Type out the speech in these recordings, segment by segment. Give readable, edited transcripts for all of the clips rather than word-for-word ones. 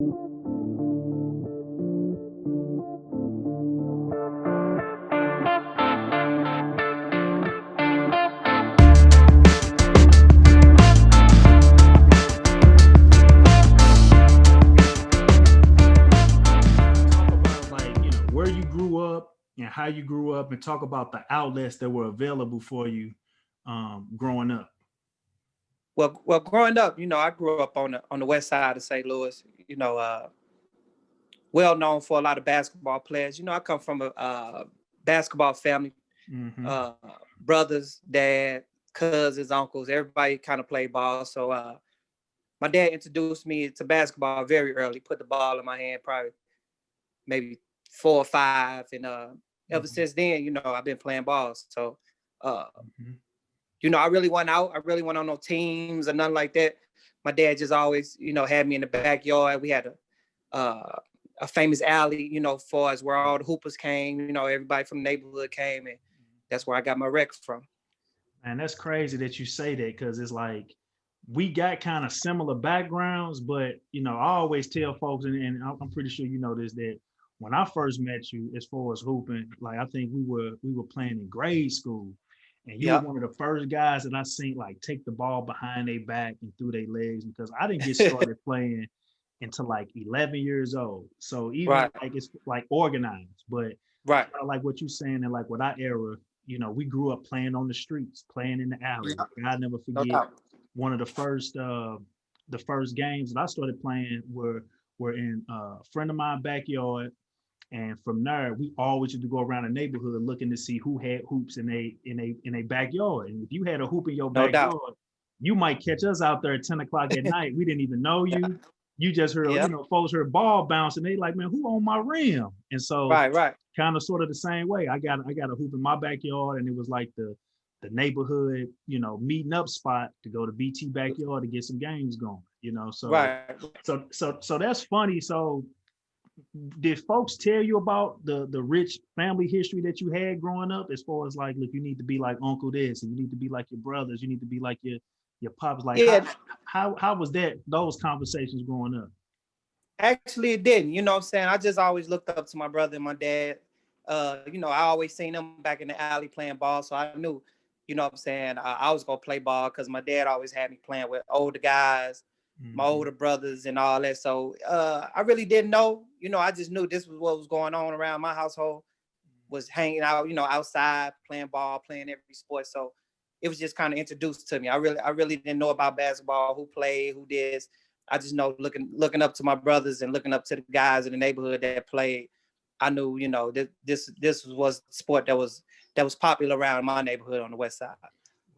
Talk about like where you grew up and how you grew up, and talk about the outlets that were available for you growing up. Well, growing up, I grew up on the west side of St. Louis. Well known for a lot of basketball players. I come from a basketball family. Mm-hmm. Uh, Brothers, dad, cousins, uncles, everybody kind of played ball. So my dad introduced me to basketball very early. Put the ball in my hand, probably maybe 4 or 5, and ever Mm-hmm. since then, I've been playing balls. So uh, Mm-hmm. I really went out. I really went on no teams or nothing like that. My dad just always, had me in the backyard. We had a famous alley, for us where all the hoopers came. Everybody from the neighborhood came, and that's where I got my rec from. And that's crazy that you say that, because it's like we got kind of similar backgrounds, but I always tell folks, and I'm pretty sure you know this, that when I first met you, as far as hooping, like I think we were playing in grade school, and you were Yeah. one of the first guys that I seen like take the ball behind their back and through their legs, because I didn't get started playing until like 11 years old. So even Right. like it's like organized, but Right. like what you saying, and like with our era, we grew up playing on the streets, playing in the alley. Yeah. Like I never No forget doubt. one of the first games that I started playing were in a friend of mine backyard. And from there, we always used to go around the neighborhood looking to see who had hoops in a backyard. And if you had a hoop in your No doubt. backyard, you might catch us out there at 10 o'clock at night. We didn't even know Yeah. you. You just heard, Yeah. folks heard ball bouncing. They like, man, who on my rim? And so Right. Right. kind of sort of the same way. I got a hoop in my backyard, and it was like the neighborhood, meeting up spot to go to BT backyard to get some games going. So Right. so that's funny. So did folks tell you about the rich family history that you had growing up, as far as like, look, you need to be like uncle this, and you need to be like your brothers, you need to be like your pops? Like Yeah. how was that, those conversations growing up? Actually, it didn't. You know what I'm saying? I just always looked up to my brother and my dad. I always seen them back in the alley playing ball, so I knew, what I'm saying, I was gonna play ball because my dad always had me playing with older guys, my Mm-hmm. older brothers, and all that. So I really didn't know. I just knew this was what was going on around my household. Was hanging out, outside, playing ball, playing every sport. So it was just kind of introduced to me. I really didn't know about basketball, who played, who did. I just know looking up to my brothers and looking up to the guys in the neighborhood that played. I knew, this was sport that was popular around my neighborhood on the west side.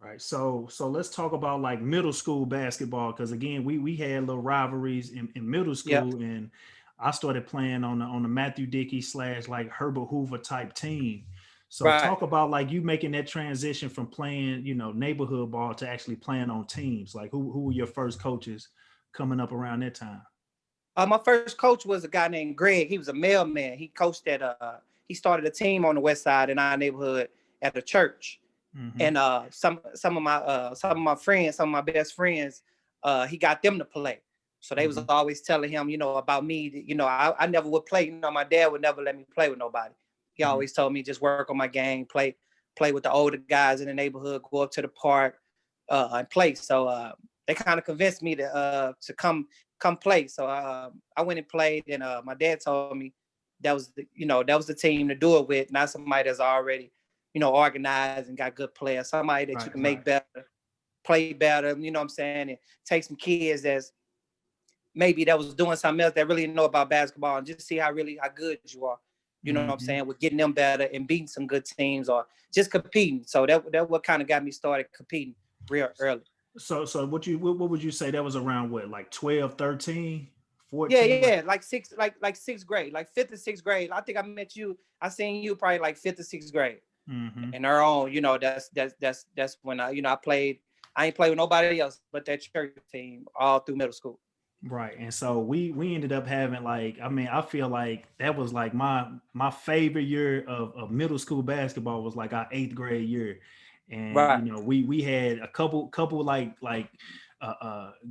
Right. So let's talk about like middle school basketball, because again, we had little rivalries in middle Yeah. school, and I started playing on the Matthew Dickey slash like Herbert Hoover type team. So Right. talk about like you making that transition from playing, neighborhood ball to actually playing on teams. Like who were your first coaches coming up around that time? My first coach was a guy named Greg. He was a mailman. He started a team on the west side in our neighborhood at a church. Mm-hmm. And some of my friends, some of my best friends, he got them to play. So they was Mm-hmm. always telling him, about me. I never would play. My dad would never let me play with nobody. He Mm-hmm. always told me just work on my game, play with the older guys in the neighborhood, go up to the park, and play. So they kind of convinced me to come play. So I went and played, and my dad told me that was the team to do it with, not somebody that's already organized and got good players, somebody that you Right. can make Right. better, play better, what I'm saying, and take some kids that's maybe that was doing something else that really know about basketball, and just see how good you are. You know what I'm Mm-hmm. saying? With getting them better and beating some good teams or just competing. So that what kind of got me started competing real early. So what would you say that was around, what, like 12, 13, Yeah, 14? yeah, like sixth grade, like fifth and sixth grade. I think I met you. I seen you probably like fifth or sixth grade. Mm-hmm. And our own, that's when I played. I ain't played with nobody else but that church team all through middle school. Right. And so we ended up having, like, I mean, I feel like that was like my favorite year of middle school basketball was like our eighth grade year. And Right. we had a couple like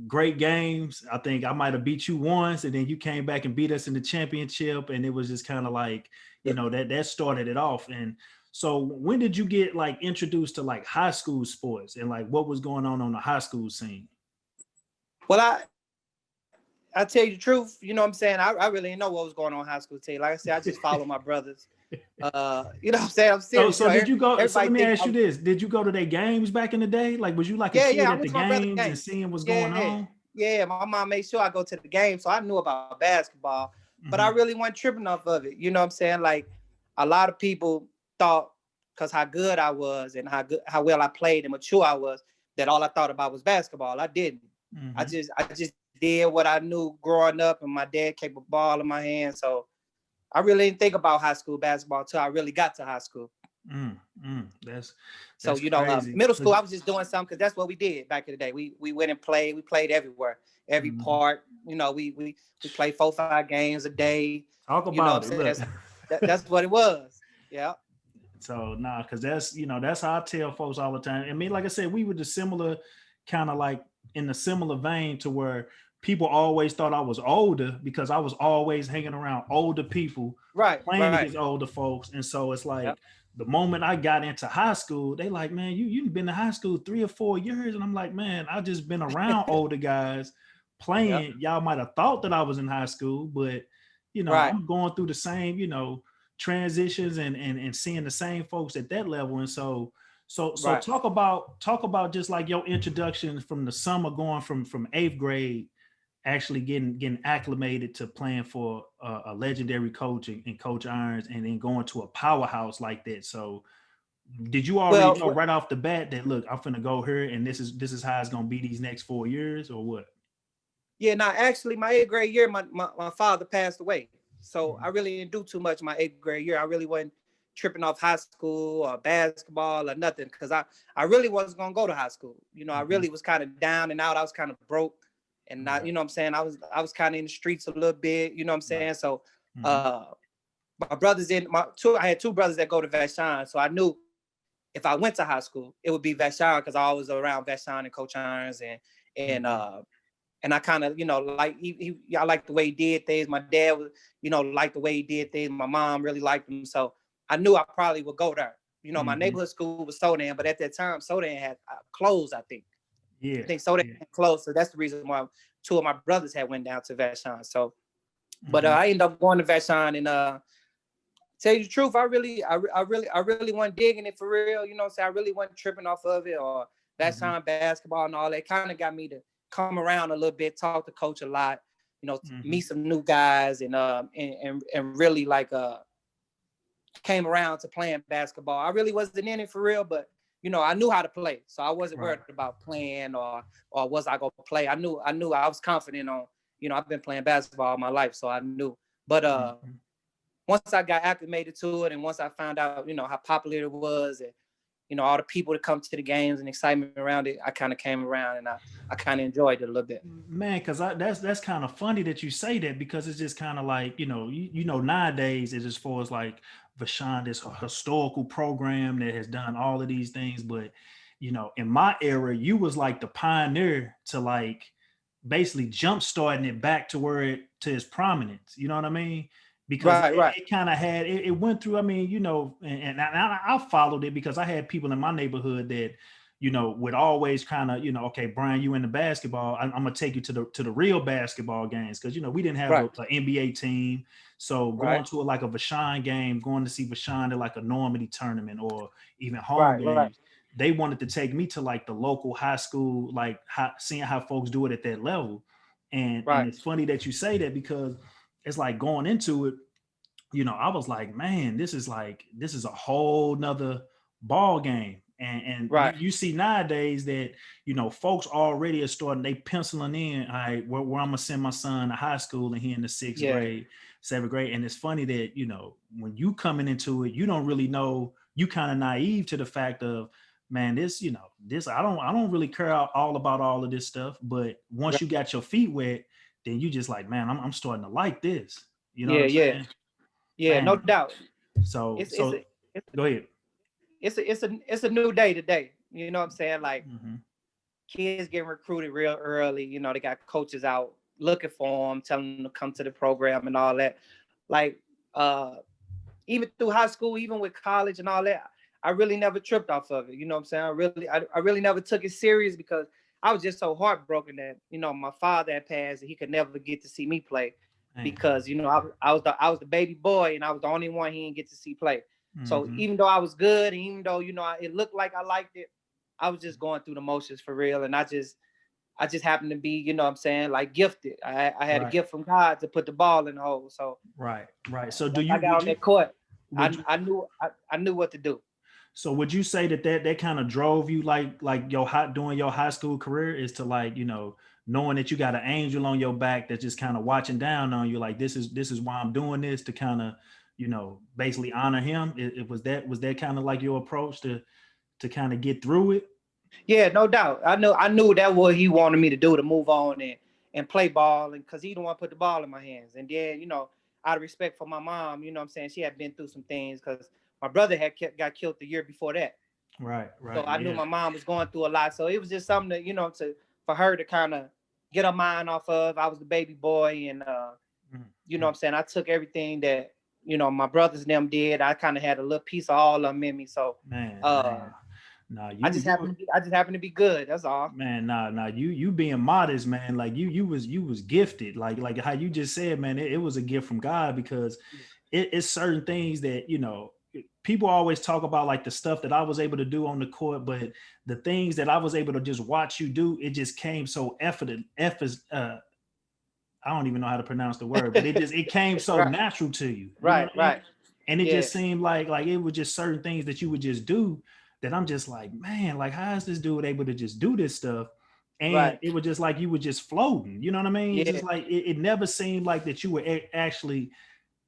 great games. I think I might have beat you once, and then you came back and beat us in the championship, and it was just kind of like, that started it off. And so when did you get like introduced to like high school sports, and like what was going on the high school scene? Well, I tell you the truth, you know what I'm saying? I really didn't know what was going on in high school, Tate. Like I said, I just follow my brothers. You know what I'm saying? I'm serious. So did you go? So let me ask you this: did you go to their games back in the day? Like, was you like a kid at the games and seeing what's going on? Yeah, my mom made sure I go to the game, so I knew about basketball, but I really wasn't tripping off of it. You know what I'm saying? Like, a lot of people thought, because how good I was and how well I played and mature I was, that all I thought about was basketball. I didn't. I just did what I knew growing up, and my dad kept a ball in my hand. So I really didn't think about high school basketball until I really got to high school. That's so middle school, I was just doing something because that's what we did back in the day. We went and played. We played everywhere, every part. We played 4-5 games a day. Talk about it. That's what it was. Yeah. So because that's how I tell folks all the time. I mean, like I said, we were the similar kind of like in the similar vein to where people always thought I was older because I was always hanging around older people, playing against older folks. And so it's like the moment I got into high school, they like, man, you've been to high school 3 or 4 years. And I'm like, man, I just been around older guys playing. Y'all might have thought that I was in high school, but I'm going through the same, transitions and seeing the same folks at that level. And so talk about just like your introduction from the summer, going from 8th grade, actually getting acclimated to playing for a legendary coach and Coach Irons, and then going to a powerhouse like that. So did you already know right off the bat that, look, I'm finna go here and this is how it's gonna be these next 4 years, or what? Yeah, actually my 8th grade year, my father passed away. So I really didn't do too much my 8th grade year. I really wasn't tripping off high school or basketball or nothing, because I really wasn't gonna go to high school. I really was kind of down and out. I was kind of broke, and I, you know what I'm saying, I was kind of in the streets a little bit. You know what I'm saying? So my brothers I had 2 brothers that go to Vashon, so I knew if I went to high school, it would be Vashon, because I was around Vashon and Coach Irons, and I kind of, like I liked the way he did things. My dad was, liked the way he did things. My mom really liked him. So I knew I probably would go there. My neighborhood school was Sodan, but at that time, Sodan had closed, I think. Yeah. I think Sodan had closed. So that's the reason why 2 of my brothers had went down to Vashon. So, but I ended up going to Vashon, and tell you the truth, I really wasn't digging it for real. You know what I'm saying? I really wasn't tripping off of it, or Vashon basketball and all that. Kind of got me to come around a little bit, talk to coach a lot, meet some new guys, and really like came around to playing basketball. I really wasn't in it for real, but I knew how to play, so I wasn't worried about playing or was I gonna play. I knew I was confident on. I've been playing basketball all my life, so I knew. But once I got acclimated to it, and once I found out how popular it was, and all the people that come to the games and excitement around it, I kind of came around, and I kind of enjoyed it a little bit. Man, because that's kind of funny that you say that, because it's just kind of like, nowadays it's as far as like Vashon, this historical program that has done all of these things. But, in my era, you was like the pioneer to like basically jump starting it back to its prominence. You know what I mean? Because it kind of had, it went through, I mean, and I followed it because I had people in my neighborhood that, would always kind of, okay, Bryan, you into basketball, I'm going to take you to the real basketball games. Because, we didn't have an NBA team. So going to like a Vashon game, going to see Vashon at like a Normandy tournament or even home games, they wanted to take me to like the local high school, like seeing how folks do it at that level. And it's funny that you say that, because it's like going into it, I was like, man, this is a whole nother ball game. And you see nowadays that, folks already are starting, they penciling in, all right, where I'm going to send my son to high school, and he in the 6th grade, 7th grade. And it's funny that, when you coming into it, you don't really know, you kind of naive to the fact of, man, this, I don't really care all about all of this stuff. But once you got your feet wet, then you just like, man, I'm starting to like this. You know what I'm saying? Yeah, man. No doubt. So go ahead. It's a new day today. You know what I'm saying? Like kids getting recruited real early. You know, they got coaches out looking for them, telling them to come to the program and all that. Like, even through high school, even with college and all that, I really never tripped off of it. You know what I'm saying? I really never took it serious because I was just so heartbroken that, you know, my father had passed and he could never get to see me play because, you know, I was the baby boy and I was the only one he didn't get to see play. So even though I was good, and even though, you know, it looked like I liked it, I was just going through the motions for real. And I just happened to be, you know what I'm saying, like gifted. I had a gift from God to put the ball in the hole. So right. So I got on that court, I knew what to do. So would you say that kind of drove you like during your high school career is to, like, you know, knowing that you got an angel on your back that's just kind of watching down on you, like this is why I'm doing this, to kind of, you know, basically honor him? Was that kind of like your approach to kind of get through it? Yeah, no doubt. I knew that what he wanted me to do, to move on and play ball, and because he don't want to put the ball in my hands. And then, you know, out of respect for my mom, you know what I'm saying, she had been through some things because my brother got killed the year before that. Right. So I knew my mom was going through a lot. So it was just something that, you know, for her to kind of get her mind off of. I was the baby boy, and you know what I'm saying, I took everything that, you know, my brothers and them did. I kind of had a little piece of all of them in me. So man. Nah, I just happened to be good. That's all. Man, nah, you being modest, man. Like you was gifted. Like how you just said, man, it was a gift from God, because it's certain things that, you know, people always talk about, like the stuff that I was able to do on the court, but the things that I was able to just watch you do, it just came so I don't even know how to pronounce the word, but it came so natural to you. Right. And it just seemed like it was just certain things that you would just do that I'm just like, man, like how is this dude able to just do this stuff? And it was just like you were just floating, you know what I mean? Just like it never seemed like that you were actually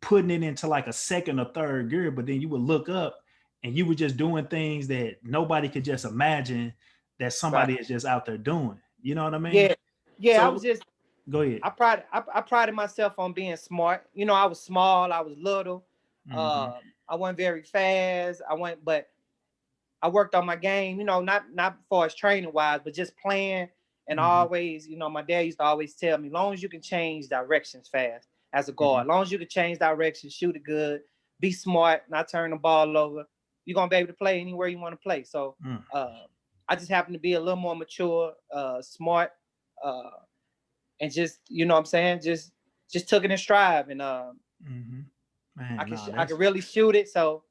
putting it into like a second or third gear, but then you would look up and you were just doing things that nobody could just imagine that somebody is just out there doing. You know what I mean? Yeah. So, I was just, go ahead. I prided myself on being smart. You know, I was small, I was little. I wasn't very fast. But I worked on my game, you know, not far as training wise, but just playing. And always, you know, my dad used to always tell me, long as you can change directions fast as a guard, long as you can change directions, shoot it good, be smart, not turn the ball over, you're going to be able to play anywhere you want to play. So I just happened to be a little more mature, smart, and just, you know what I'm saying, just took it in stride. And I could really shoot it. So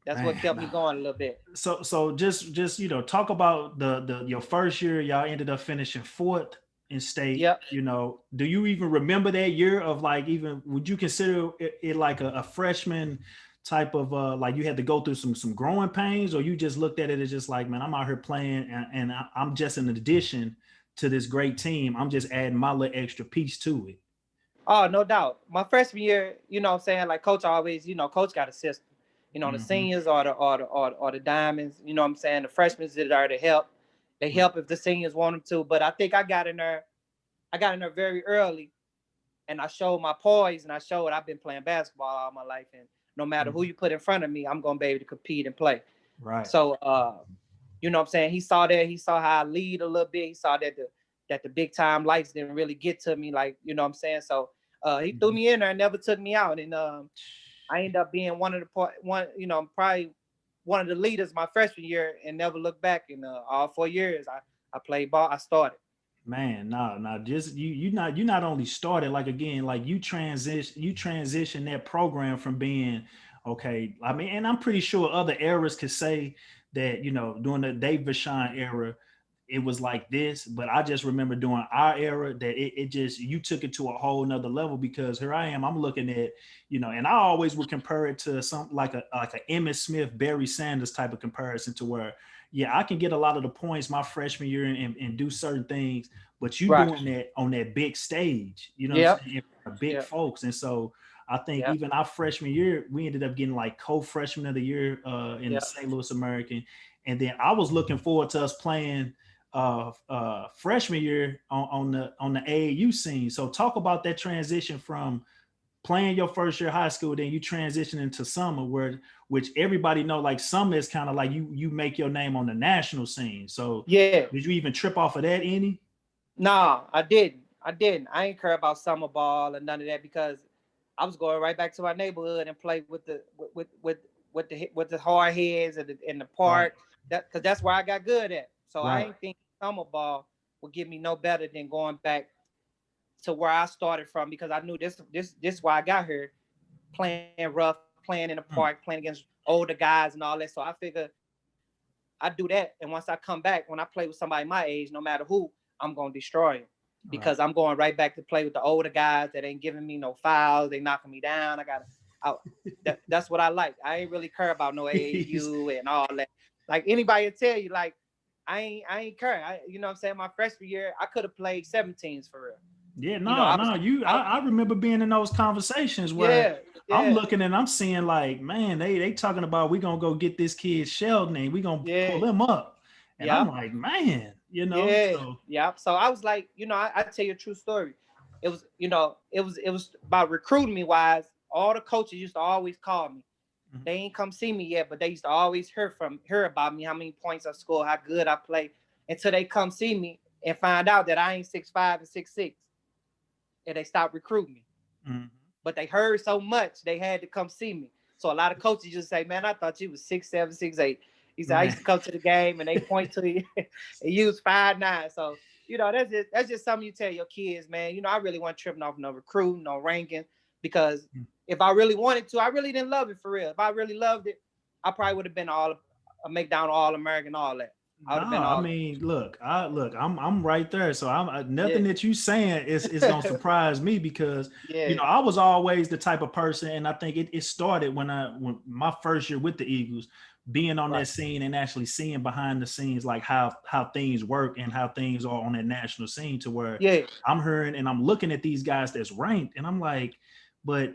that's what kept me going a little bit. So just you know, talk about the your first year. Y'all ended up finishing fourth in state. Yep. You know, do you even remember that year of, like, even would you consider it like a freshman type of like you had to go through some growing pains, or you just looked at it as just like, man, I'm out here playing and I'm just an addition to this great team. I'm just adding my little extra piece to it. Oh, no doubt. My freshman year, you know what I'm saying, like coach always, you know, coach got a system. You know, the seniors or the diamonds, you know what I'm saying? The freshmen that are to help. They help if the seniors want them to. But I think I got in there very early, and I showed my poise, and I showed I've been playing basketball all my life, and no matter who you put in front of me, I'm gonna be able to compete and play. Right. So you know what I'm saying? He saw that, he saw how I lead a little bit. He saw that the big time lights didn't really get to me, like, you know what I'm saying? So he threw me in there and never took me out. And I ended up being probably one of the leaders my freshman year, and never looked back. In all 4 years, I played ball. I started. Man, no, just you not only started, like, again, like you transition that program from being okay. I mean, and I'm pretty sure other eras could say that, you know, during the Dave Vashon era, it was like this, but I just remember during our era that it just, you took it to a whole nother level, because here I am, I'm looking at, you know, and I always would compare it to something like a Emmitt Smith, Barry Sanders type of comparison, to where, yeah, I can get a lot of the points my freshman year and do certain things, but you doing that on that big stage, you know what I'm saying, big folks. And so I think even our freshman year, we ended up getting like co-freshman of the year in the St. Louis American. And then I was looking forward to us playing freshman year on the AAU scene. So talk about that transition from playing your first year of high school, then you transition into summer, which everybody know, like summer is kind of like you make your name on the national scene. So Yeah. did you even trip off of that any? Nah, I didn't. I ain't care about summer ball and none of that because I was going right back to my neighborhood and play with the hard heads in the park. Right. Because that's where I got good at. So right. I ain't think summer ball would give me no better than going back to where I started from, because I knew this is why I got here, playing rough, playing in the park, playing against older guys and all that. So I figured I do that, and once I come back, when I play with somebody my age, no matter who, I'm gonna destroy them, because I'm going right back to play with the older guys that ain't giving me no fouls, they knocking me down. That's what I like. I ain't really care about no AAU and all that. Like anybody will tell you, like I ain't care. You know what I'm saying? My freshman year, I could have played 17s for real. Yeah, I remember being in those conversations where I'm looking and I'm seeing like, man, they talking about we gonna go get this kid Shelton and we gonna pull him up. And I'm like, man, you know. So I was like, you know, I tell you a true story. It was, you know, it was about recruiting me wise. All the coaches used to always call me. Mm-hmm. They ain't come see me yet, but they used to always hear about me, how many points I score, how good I play, until they come see me and find out that I ain't 6'5" and 6'6". And they stopped recruiting me. Mm-hmm. But they heard so much, they had to come see me. So a lot of coaches just say, man, I thought you was 6'7", 6'8". He said, I used to come to the game and they point to you and you was 5'9". So, you know, that's just something you tell your kids, man. You know, I really wasn't tripping off no recruiting, no ranking, because if I really wanted to, I really didn't love it for real. If I really loved it, I probably would have been a McDonald All-American, all that. I'm right there. So I'm nothing that you saying is gonna surprise me, because you know I was always the type of person, and I think it started when my first year with the Eagles, being on that scene and actually seeing behind the scenes like how things work and how things are on that national scene, to where I'm hearing and I'm looking at these guys that's ranked, and I'm like, but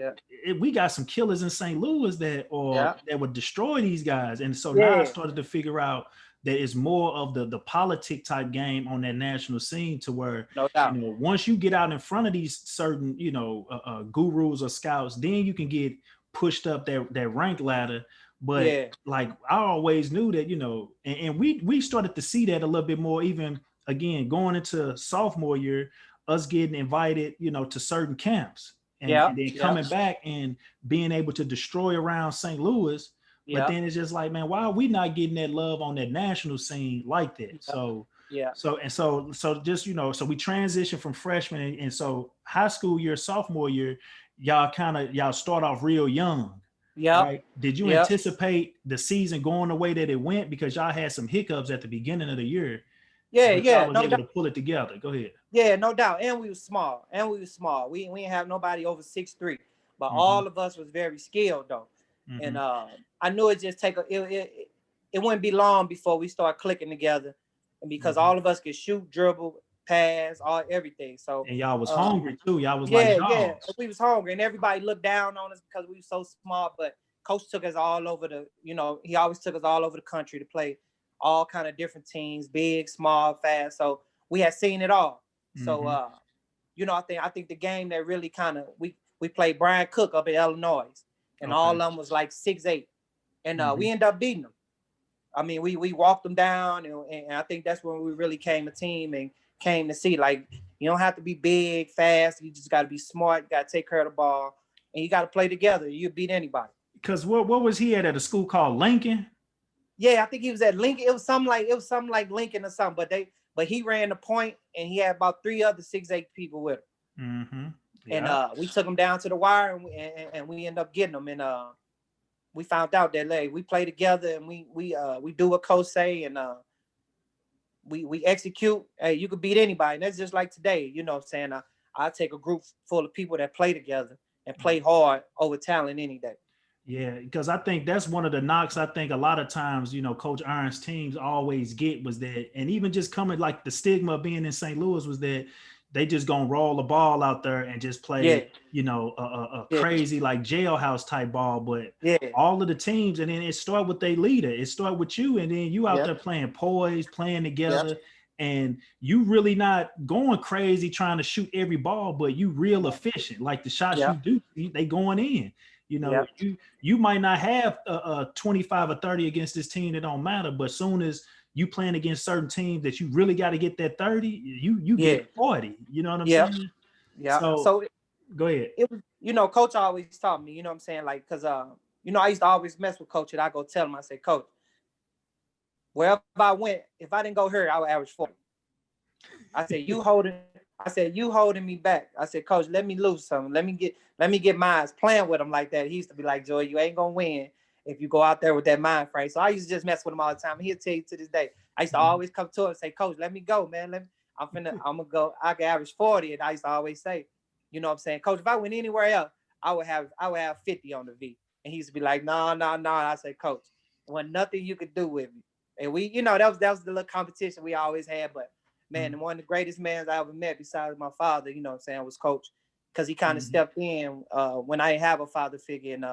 we got some killers in St. Louis that would destroy these guys, and so now I started to figure out that it's more of the politic type game on that national scene, to where you know, once you get out in front of these certain, you know, gurus or scouts, then you can get pushed up that rank ladder. But like I always knew that, you know, and we started to see that a little bit more, even again going into sophomore year, us getting invited, you know, to certain camps and then coming back and being able to destroy around St. Louis. But then it's just like, man, why are we not getting that love on that national scene like that? So just, you know, so we transition from freshman, and so high school year, sophomore year, y'all start off real young. Yeah. Right. Did you anticipate the season going the way that it went? Because y'all had some hiccups at the beginning of the year. Y'all was able to pull it together. Go ahead. Yeah, no doubt. And we was small. We didn't have nobody over 6'3", but all of us was very skilled though. Mm-hmm. And I knew it just it wouldn't be long before we start clicking together, and because all of us could shoot, dribble, pass, everything. So and y'all was hungry too. Y'all was like dogs. Yeah, we was hungry, and everybody looked down on us because we were so small. But coach took us all over he always took us all over the country to play all kind of different teams, big, small, fast. So we had seen it all. Mm-hmm. So you know, I think the game that really kind of we played Bryan Cook up in Illinois. And all of them was like 6'8", and we ended up beating them. I mean, we walked them down, and I think that's when we really came a team and came to see, like, you don't have to be big, fast. You just got to be smart. You got to take care of the ball, and you got to play together. You beat anybody. Because what was he at a school called Lincoln? Yeah, I think he was at Lincoln. It was something like Lincoln or something. But he ran the point, and he had about 3 other 6'8" people with him. Mm-hmm. Yeah. And we took them down to the wire, and we ended up getting them. And we found out that we play together, and we do what coach say, and we execute. Hey, you could beat anybody. And that's just like today. You know what I'm saying? I take a group full of people that play together and play hard over talent any day. Yeah, because I think that's one of the knocks I think a lot of times, you know, Coach Iron's teams always get was that, and even just coming like the stigma of being in St. Louis was that they just gonna roll the ball out there and just play, you know, a crazy like jailhouse type ball. But all of the teams, and then it start with their leader. It start with you, and then you out there playing poise, playing together, and you really not going crazy trying to shoot every ball, but you real efficient. Like the shots you do, they going in. You know, you might not have a 25 or 30 against this team that don't matter, but soon as you playing against certain teams that you really got to get that 30, you get 40. You know what I'm saying? Yeah. So go ahead. It was, you know, coach always taught me, you know what I'm saying? Like, cause you know, I used to always mess with coach and I go tell him, I say, coach, wherever I went, if I didn't go here, I would average 40. I said, you holding me back. I said, coach, let me lose something. Let me get mine. Playing with him like that. He used to be like, Joy, you ain't gonna win if you go out there with that mind frame. So I used to just mess with him all the time. He'll tell you to this day. I used to always come to him and say, coach, let me go, man. I'm gonna go. I can average 40. And I used to always say, you know what I'm saying, coach, if I went anywhere else, I would have 50 on the V. And he used to be like, no. I say, coach, wasn't nothing you could do with me. And we, you know, that was the little competition we always had. But man, one of the greatest men I ever met besides my father, you know what I'm saying, was coach. Because he kind of stepped in when I didn't have a father figure and,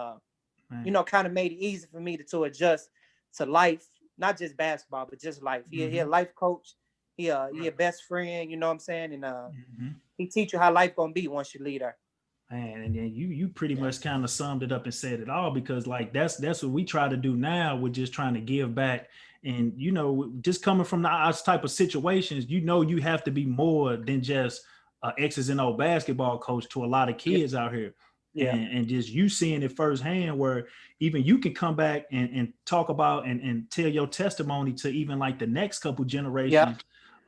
you know, kind of made it easy for me to adjust to life, not just basketball, but just life. He a life coach. He a best friend, you know what I'm saying? And he teach you how life gonna be once you leave there. Man, and then you pretty much kind of summed it up and said it all, because like that's what we try to do now. We're just trying to give back. And, you know, just coming from those type of situations, you know, you have to be more than just X's and O basketball coach to a lot of kids out here. And just you seeing it firsthand, where even you can come back and talk about and tell your testimony to even like the next couple generations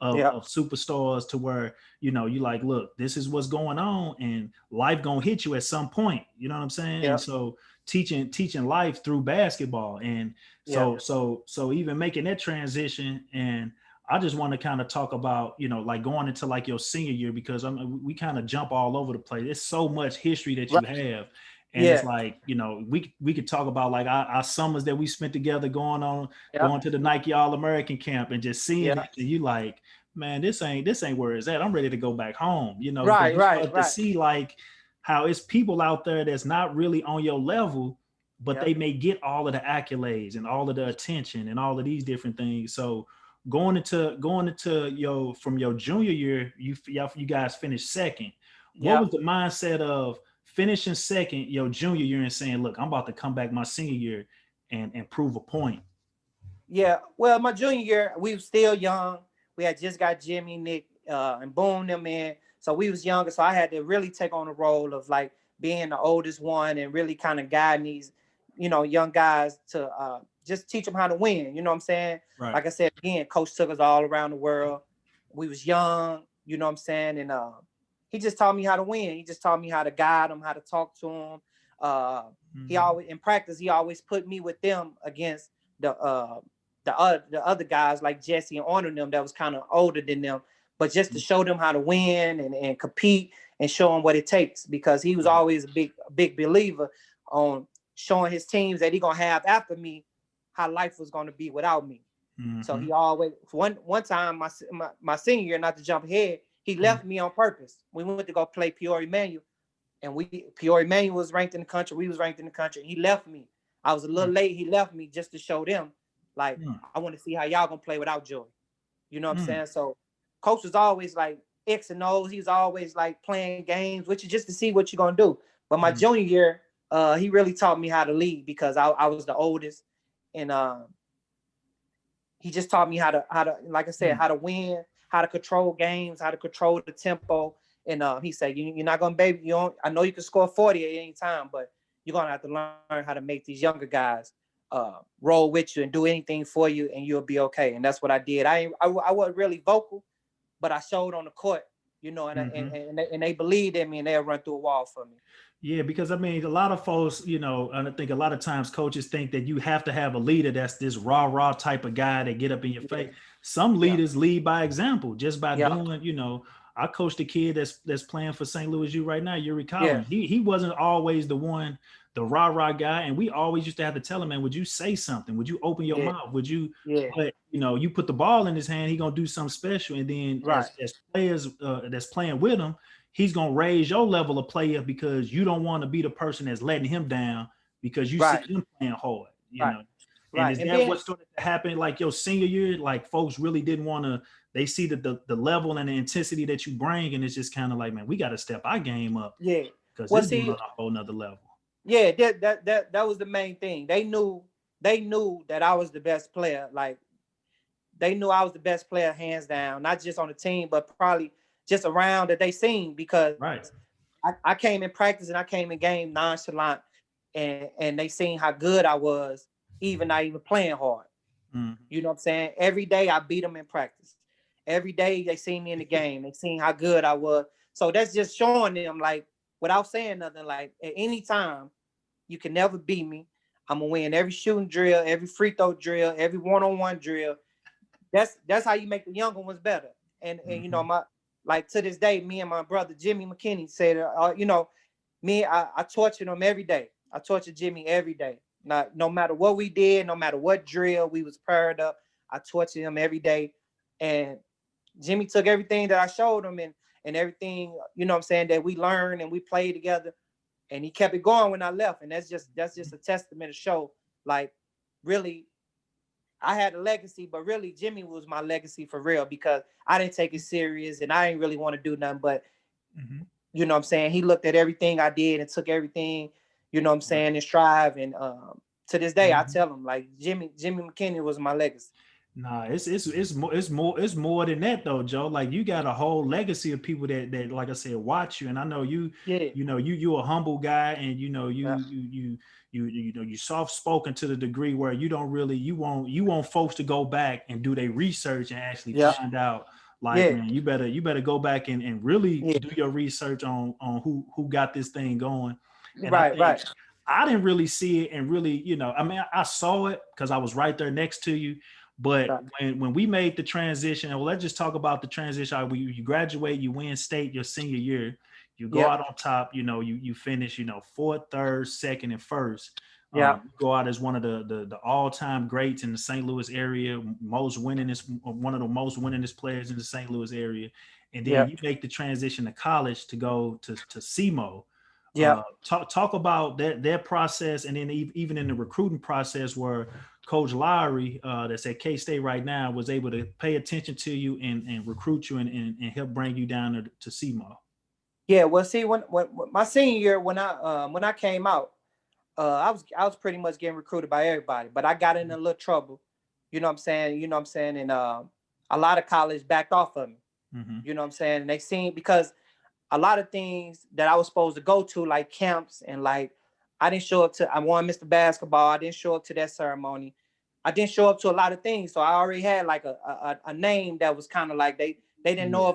of superstars, to where, you know, you like, look, this is what's going on and life gonna hit you at some point. You know what I'm saying? And so teaching life through basketball. And so even making that transition. And I just want to kind of talk about, you know, like going into like your senior year, because we kind of jump all over the place. There's so much history that you have. And it's like, you know, we could talk about like our summers that we spent together going to the Nike All-American camp and just seeing it. And you like, man, this ain't where it's at. I'm ready to go back home. You know, to see like how it's people out there that's not really on your level, but they may get all of the accolades and all of the attention and all of these different things. So going into from your junior year, you guys finished second. What was the mindset of finishing second your junior year and saying, look, I'm about to come back my senior year and prove a point? Yeah, well, my junior year, we were still young. We had just got Jimmy, Nick, and Boone them in. So we was younger. So I had to really take on the role of like being the oldest one and really kind of guiding these, you know, young guys to just teach them how to win. You know what I'm saying? Right. Like I said, again, coach took us all around the world. We was young, you know what I'm saying? And he just taught me how to win. He just taught me how to guide them, how to talk to them. He always, in practice, he always put me with them against the other guys like Jesse and Arnold them that was kind of older than them, but just to show them how to win and compete and show them what it takes, because he was always a big believer on showing his teams that he gonna have after me how life was gonna be without me. So he always, one time my senior year, not to jump ahead, he left me on purpose. We went to go play Peoria Manual, and Peoria Manual was ranked in the country. We was ranked in the country. He left me. I was a little late. He left me just to show them, like, I want to see how y'all gonna play without Joy. You know what I'm saying? So coach was always like X and O's. He was always like playing games, which is just to see what you're gonna do. But my junior year, he really taught me how to lead, because I was the oldest, and he just taught me how to like I said, how to win, how to control games, how to control the tempo. And he said, you're not gonna, baby, I know you can score 40 at any time, but you're gonna have to learn how to make these younger guys roll with you and do anything for you, and you'll be okay. And that's what I did. I wasn't really vocal, but I showed on the court, you know, and they believed in me, and they'll run through a wall for me. Yeah, because I mean, a lot of folks, you know, and I think a lot of times coaches think that you have to have a leader that's this rah type of guy that get up in your face. Some leaders lead by example, just by doing, you know. I coached a kid that's playing for St. Louis U right now, Yuri Collins. He wasn't always the rah guy, and we always used to have to tell him, man, would you say something? Would you open your mouth? Would you? But you know, you put the ball in his hand, he gonna do something special, and then as players that's playing with him, he's gonna raise your level of player, because you don't want to be the person that's letting him down because you see him playing hard. You know. And Right. is And that then what started to happen like your senior year? Like folks really didn't want to, they see the level and the intensity that you bring, and it's just kind of like, man, we got to step our game up yeah. because Well, this dude on see, a whole nother level. yeah, that was the main thing. They knew that I was the best player. Like they knew I was the best player, hands down, not just on the team, but probably just around that they seen because Right. I came in practice and I came in game nonchalant, and they seen how good I was, even not even playing hard. Mm. You know what I'm saying? Every day I beat them in practice. Every day they seen me in the game. They seen how good I was. So that's just showing them, like, without saying nothing, like at any time, you can never beat me. I'm gonna win every shooting drill, every free throw drill, every one-on-one drill. That's how you make the younger ones better. And you know, Mm-hmm. my like to this day, me and my brother Jimmy McKinney said, you know, I tortured him every day. I tortured Jimmy every day. Not no matter what we did, no matter what drill we was paired up, I tortured him every day. And Jimmy took everything that I showed him and everything, you know what I'm saying, that we learned and we played together. And he kept it going when I left. And that's just a testament to show, like, really, I had a legacy, but really Jimmy was my legacy for real because I didn't take it serious and I didn't really want to do nothing. But Mm-hmm. you know what I'm saying? He looked at everything I did and took everything, you know what I'm Right. saying, and strive. And to this day, I Mm-hmm. tell him like Jimmy McKinney was my legacy. Nah, it's more than that though, Joe. Like you got a whole legacy of people that like I said watch you, and I know you. Yeah. You know you a humble guy, and you know Yeah. you know you soft spoken to the degree where you don't really you want folks to go back and do their research and actually Yeah. find out. Like Yeah. man, you better go back and really Yeah. do your research on who got this thing going. And I Right. think Right. I didn't really see it and really I mean I saw it because I was right there next to you. But Right. when we made the transition, and well, let's just talk about the transition. You graduate, you win state your senior year, you go Yep. out on top. You finish fourth, third, second, and first. Yep. You go out as one of the all time greats in the St. Louis area, one of the most winningest players in the St. Louis area, and then Yep. you make the transition to college to go to SEMO. Yep. Talk about that process, and then even in the recruiting process where Coach Lowry, that's at K-State right now, was able to pay attention to you and recruit you and help bring you down to SEMO. Yeah. Well, see, when my senior year, when I came out, I was pretty much getting recruited by everybody, but I got in a little trouble. You know what I'm saying? You know what I'm saying? And a lot of college backed off of me. Mm-hmm. You know what I'm saying? And they seen because a lot of things that I was supposed to go to, like camps, and like I didn't show up to. I won Mr. Basketball. I didn't show up to that ceremony. I didn't show up to a lot of things, so I already had like a name that was kind of like they didn't know Yeah.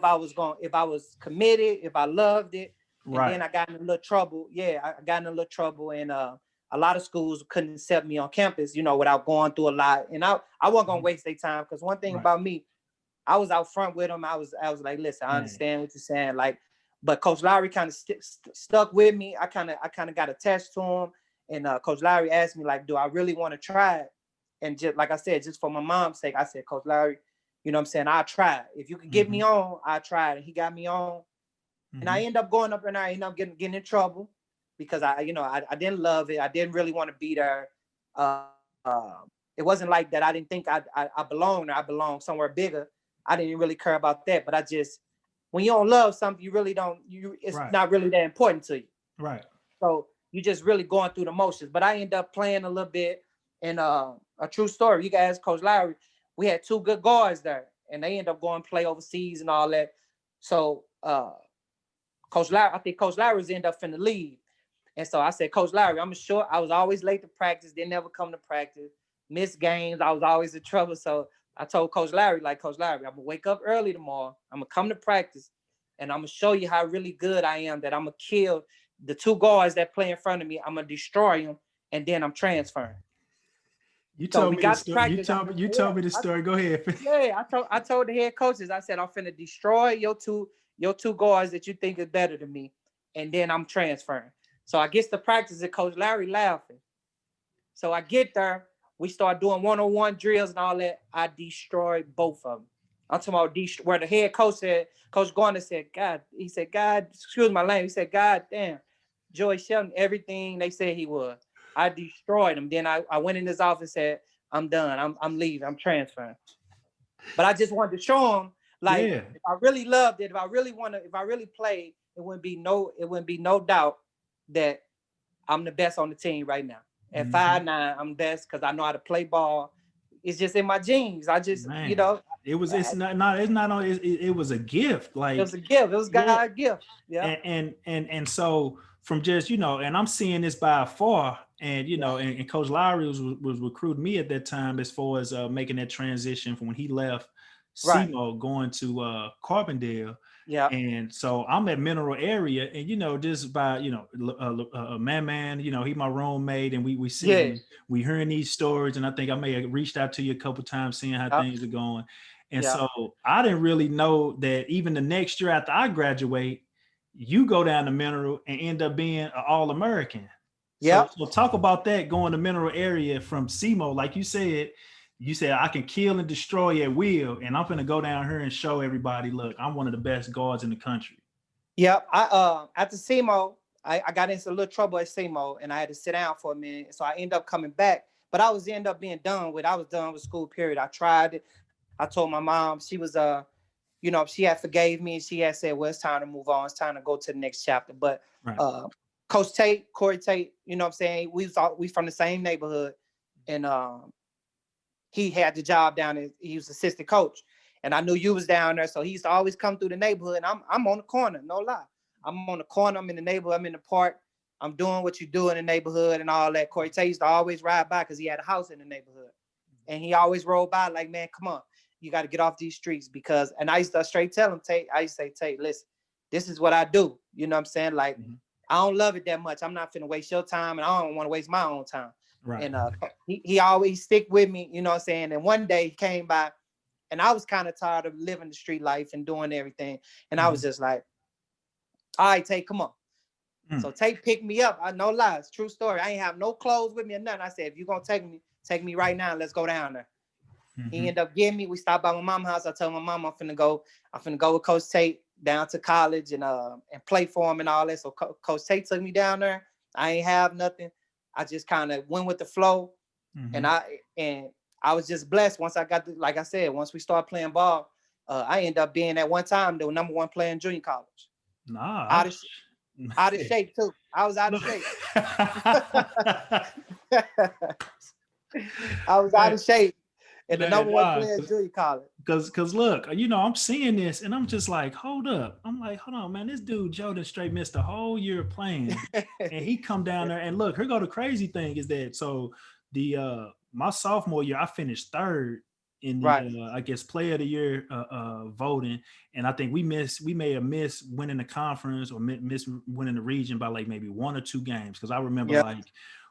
if I was committed, if I loved it. And Right. then I got in a little trouble. Yeah, I got in a little trouble, and a lot of schools couldn't accept me on campus, without going through a lot. And I wasn't gonna Mhm. waste their time because one thing Right. about me, I was out front with them. I was like, listen, I Man. understand what you're saying. Like, but Coach Lowry kind of stuck with me. I kind of got attached to him, and Coach Lowry asked me like, do I really want to try it? And just like I said, just for my mom's sake, I said, Coach Lowry, you know what I'm saying? I'll try it. If you could get me Mm-hmm. on, I tried. And he got me on. And Mm-hmm. I end up going up and I end up getting in trouble because I didn't love it. I didn't really want to be there. Uh, uh, it wasn't like that. I didn't think I belonged there. I belonged somewhere bigger. I didn't really care about that. But I just, when you don't love something, you really don't, it's Right. not really that important to you. Right. So you just really going through the motions. But I end up playing a little bit. And a true story, you guys, Coach Lowry, we had two good guards there. And they end up going play overseas and all that. So Coach Lowry, I think Coach Lowry's ended up finna leave. And so I said, Coach Lowry, I'm sure I was always late to practice, didn't ever come to practice, missed games, I was always in trouble. So I told Coach Lowry, like, Coach Lowry, I'm gonna wake up early tomorrow, I'm gonna come to practice, and I'm gonna show you how really good I am, that I'm gonna kill the two guards that play in front of me, I'm gonna destroy them, and then I'm transferring. You So told we me the got to story. You practice. told me. You told me the story. Go ahead. I told the head coaches, I said, I'm finna destroy your two guards that you think is better than me, and then I'm transferring. So I get to practice and Coach Larry laughing. So I get there, we start doing one-on-one drills and all that. I destroyed both of them. I'm talking about where the head coach said, Coach Garner said, God, he said, God, excuse my language, he said, God damn, Joey Shelton, everything they said he was. I destroyed him. Then I went in his office and said, I'm done. I'm leaving. I'm transferring. But I just wanted to show him, like, Yeah. if I really loved it, if I really played, it wouldn't be no doubt that I'm the best on the team right now. At 5'9", I'm best because I know how to play ball. It's just in my genes. I just, Man, it was. it It's not on. It was a gift. Like, was a gift. It was God's gift. Yeah. And so from just, and I'm seeing this by far, and and Coach Lowry was recruiting me at that time as far as making that transition from when he left SEMO going to Carbondale. Yeah. And so I'm at Mineral Area, and just by man, he my roommate, and we see we hearing these stories, and I think I may have reached out to you a couple times seeing how things are going. And so I didn't really know that even the next year after I graduate, you go down to Mineral and end up being an All-American. So talk about that, going to Mineral Area from SEMO, like you said I can kill and destroy at will, and I'm gonna go down here and show everybody, look, I'm one of the best guards in the country. Yep. I after SEMO, I got into a little trouble at SEMO, and I had to sit down for a minute. So I ended up coming back, but I was being done with. I was done with school. Period. I tried it. I told my mom. She was she had forgave me. She had said, well, it's time to move on. It's time to go to the next chapter. But Coach Tate, Corey Tate, what I'm saying, we from the same neighborhood, and he had the job down there. He was assistant coach, and I knew you was down there, so he used to always come through the neighborhood. And I'm on the corner, no lie. I'm on the corner. I'm in the neighborhood. I'm in the park. I'm doing what you do in the neighborhood and all that. Corey Tate used to always ride by because he had a house in the neighborhood, and he always rolled by like, man, come on, you got to get off these streets because. And I used to straight tell him, Tate. I used to say, Tate, listen, this is what I do. You know what I'm saying? Like, I don't love it that much. I'm not finna waste your time, and I don't want to waste my own time. Right. And he always stick with me, you know what I'm saying? And one day he came by, and I was kind of tired of living the street life and doing everything. And I was just like, all right, Tate, come on. So Tate picked me up. I no lies, true story. I ain't have no clothes with me or nothing. I said, if you're gonna take me right now, let's go down there. He ended up getting me. We stopped by my mom's house. I told my mom I'm finna go with Coach Tate down to college and play for him and all that. So Coach Tate took me down there. I ain't have nothing. I just kind of went with the flow, and I was just blessed once I got like I said, once we started playing ball, I ended up being at one time the number one player in junior college. Out of shape too. I was out of shape. I was out of shape, and the number one player in junior college. Because look, I'm seeing this, and I'm just like, hold up. I'm like, hold on, man. This dude Jordan straight missed the whole year playing, and he come down there, and look, here go the crazy thing is that so the my sophomore year I finished third in the I guess player of the year voting, and I think we may have missed winning the conference or missed winning the region by like maybe 1 or 2 games, because I remember like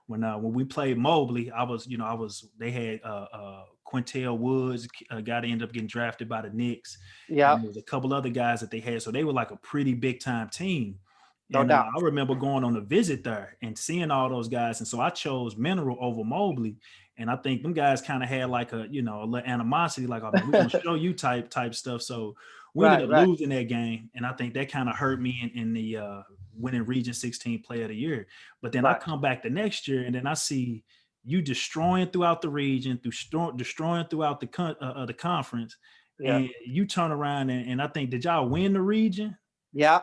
when we played Mobley, they had Quintel Woods, a guy that ended up getting drafted by the Knicks. Yeah, there was a couple other guys that they had, so they were like a pretty big time team. No doubt. I remember going on a visit there and seeing all those guys, and so I chose Mineral over Mobley. And I think them guys kind of had like a little animosity, like, oh, we're gonna show you type stuff. So we ended up losing that game, and I think that kind of hurt me in the winning Region 16 Player of the Year. But then I come back the next year, and then I see you destroying throughout the region, destroying throughout the conference, and you turn around and I think, did y'all win the region? Yeah.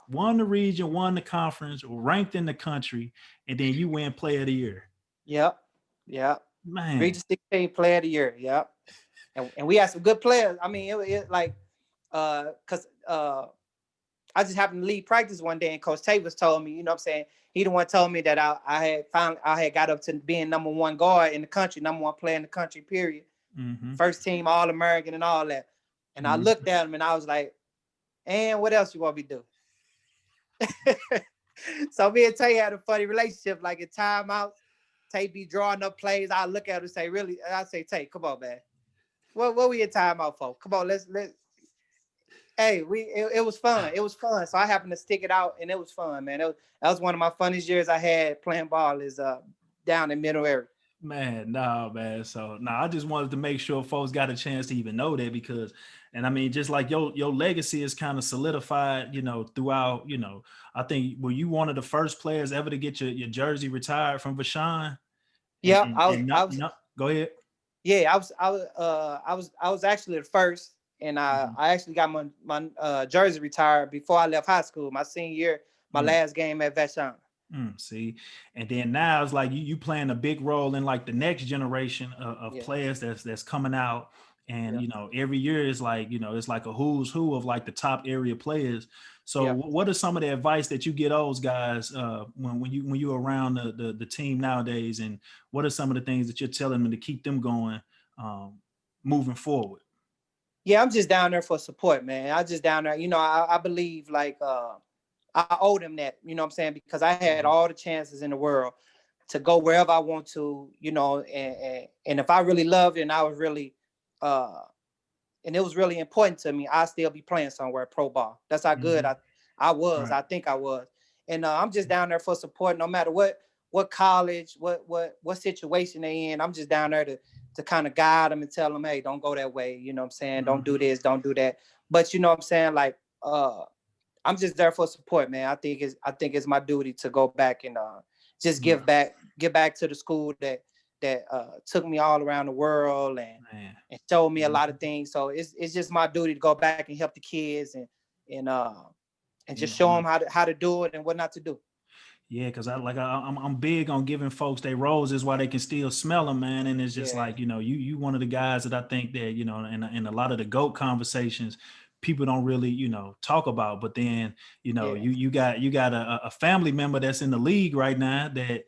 Won the region, won the conference, ranked in the country, and then you win Player of the Year. Yep. Yeah. Man. Region 16 Player of the Year. Yep. And we had some good players. I mean, it like, because I just happened to leave practice one day, and Coach Tate was telling me, you know what I'm saying? He the one told me that I had got up to being number one guard in the country, number one player in the country, period. First team All-American and all that. And I looked at him and I was like, and what else you want me to do? So me and Tate had a funny relationship. Like in timeouts, Tate be drawing up plays. I look at him and say, really? And I say, Tate, come on, man. What we in timeout for? Come on, let's. Hey, it was fun. It was fun. So I happened to stick it out, and it was fun, man. That was one of my funniest years I had playing ball. Is down in Middle Area. Man, man. So I just wanted to make sure folks got a chance to even know that, because, and I mean, just like your legacy is kind of solidified, throughout, I think, were you one of the first players ever to get your jersey retired from Vashon? Yeah, go ahead. Yeah, I was actually the first, and I actually got my jersey retired before I left high school. My senior year, my last game at Vashon. See, and then now it's like you playing a big role in like the next generation of players that's coming out, and every year is like it's like a who's who of like the top area players. So what are some of the advice that you get those guys when you're around the team nowadays, and what are some of the things that you're telling them to keep them going moving forward? Yeah, I'm just down there for support, man. I just down there, I believe like I owe them that, you know what I'm saying? Because I had all the chances in the world to go wherever I want to, and if I really loved it and I was really and it was really important to me, I'd still be playing somewhere pro ball. That's how good I was. Right. I think I was. And I'm just down there for support, no matter what college, what situation they in. I'm just down there to kind of guide them and tell them, hey, don't go that way. You know what I'm saying? Don't do this, don't do that. But you know what I'm saying? Like, I'm just there for support, man. I think it's my duty to go back and just give back to the school that took me all around the world and showed me a lot of things. So it's just my duty to go back and help the kids and just show them how to do it and what not to do. Yeah, because I'm big on giving folks their roses while they can still smell them, man. And it's just like you one of the guys that I think that in a lot of the GOAT conversations, people don't really talk about. But then you got a family member that's in the league right now that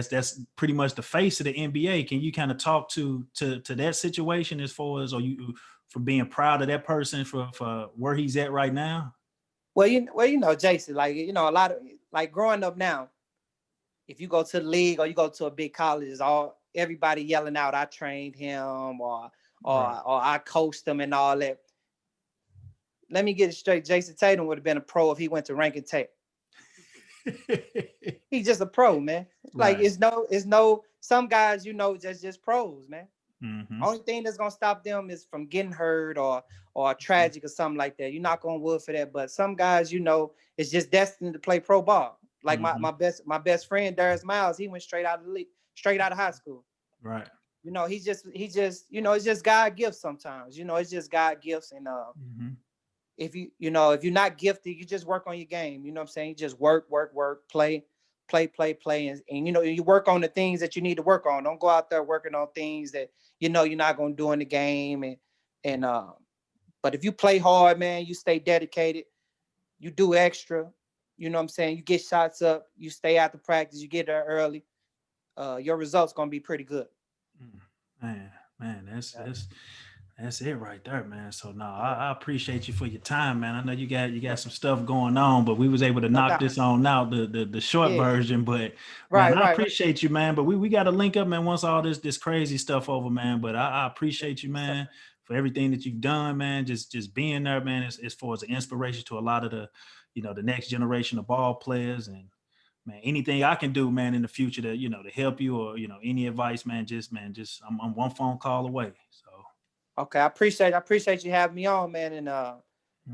that's pretty much the face of the NBA. Can you kind of talk to that situation as far as you for being proud of that person for where he's at right now? Well, Jason, like a lot of like growing up now, if you go to the league or you go to a big college, it's everybody yelling out, "I trained him," or "I coached him," and all that. Let me get it straight. Jason Tatum would have been a pro if he went to Rankin Tate. He's just a pro, man. Like it's no. Some guys, just pros, man. Only thing that's gonna stop them is from getting hurt or tragic or something like that. You're not gonna wood for that. But some guys, it's just destined to play pro ball. Like my best friend Darius Miles, he went straight out of high school. Right. He just it's just God gifts sometimes. It's just God gifts, and if you're not gifted, you just work on your game. You know what I'm saying? You just work, play, and you work on the things that you need to work on. Don't go out there working on things that you're not gonna do in the game. And but if you play hard, man, you stay dedicated, you do extra. You know what I'm saying? You get shots up, you stay after practice, you get there early. Your results gonna be pretty good. Man, that's it right there, man. So no, I appreciate you for your time, man. I know you got some stuff going on, but we was able to knock this on out, the short version. But I appreciate you, man. But we got to link up, man, once all this crazy stuff over, man. But I appreciate you, man, for everything that you've done, man. Just being there, man, as far as an inspiration to a lot of the, the next generation of ball players. And man, anything I can do, man, in the future to help you or any advice, man, I'm one phone call away. So. Okay, I appreciate you having me on, man, and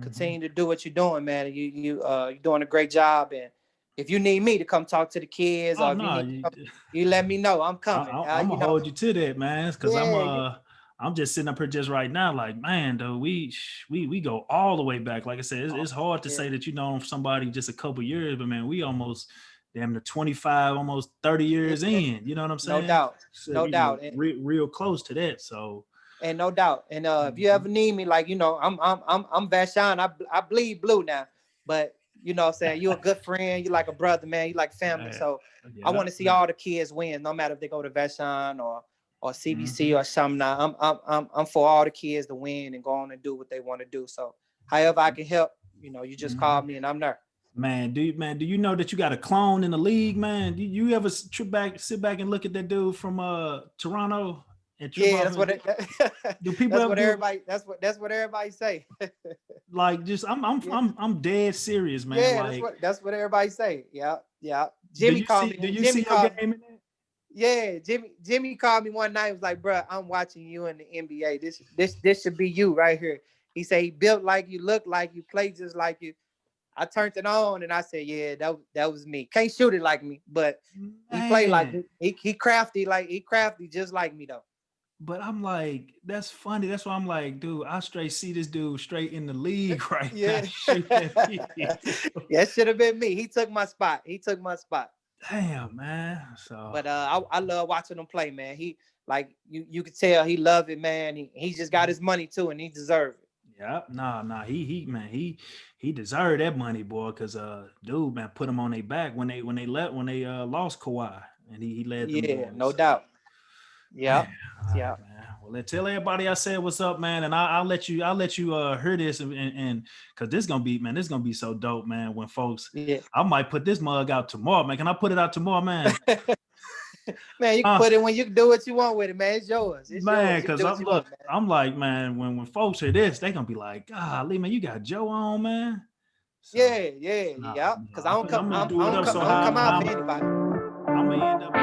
continue to do what you're doing, man. You're doing a great job, and if you need me to come talk to the kids, or you let me know, I'm coming. I'm gonna hold you to that, man, because I'm just sitting up here just right now, like, man, though we go all the way back. Like I said, it's hard to say that somebody just a couple years, but man, we almost damn the 25, almost 30 years in. You know what I'm saying? No doubt, so, no doubt, real close to that. So. And no doubt. And if you ever need me, like, I'm Vashon. I bleed blue now. But what I'm saying, you're a good friend, you're like a brother, man, you like family. So I want to see all the kids win, no matter if they go to Vashon or CBC or something. Now I'm for all the kids to win and go on and do what they want to do. So however I can help, you just call me and I'm there. Man, do you know that you got a clone in the league, man? Do you ever sit back and look at that dude from Toronto? Yeah, that's what everybody say. Like, just I'm dead serious, man. Yeah, like, that's what everybody say. Yeah. Jimmy called me. Do you see your game in that? Yeah, Jimmy called me one night. Was like, bro, I'm watching you in the NBA. This should be you right here. He said he built like you, look like you, play just like you. I turned it on and I said, yeah, that was me. Can't shoot it like me, but he played like me. He crafty just like me though. But I'm like, that's funny. That's why I'm like, dude, I straight see this dude straight in the league right now. Yeah. Shoot that video. Yeah, it should have been me. He took my spot. Damn, man. So But I love watching him play, man. He like you could tell he loved it, man. He just got his money too, and he deserved it. yeah, nah. He man, he deserved that money, boy, because dude, man, put him on their back when they lost Kawhi, and he led them Yeah, boys. no So, doubt. Yeah, man, yeah. all right, man. Well, tell everybody I said what's up, man, and I'll let you hear this and because this gonna be so dope, man. When folks, Yeah. I might put this mug out tomorrow, man. Can I put it out tomorrow, man? Man, you can put it when you can do what you want with it, man. It's yours. It's man, yours. because I'm like, man, when folks hear this, they gonna be like, golly, man, you got Joe on, man. So, yeah. Because I don't come out for anybody. I'm gonna end up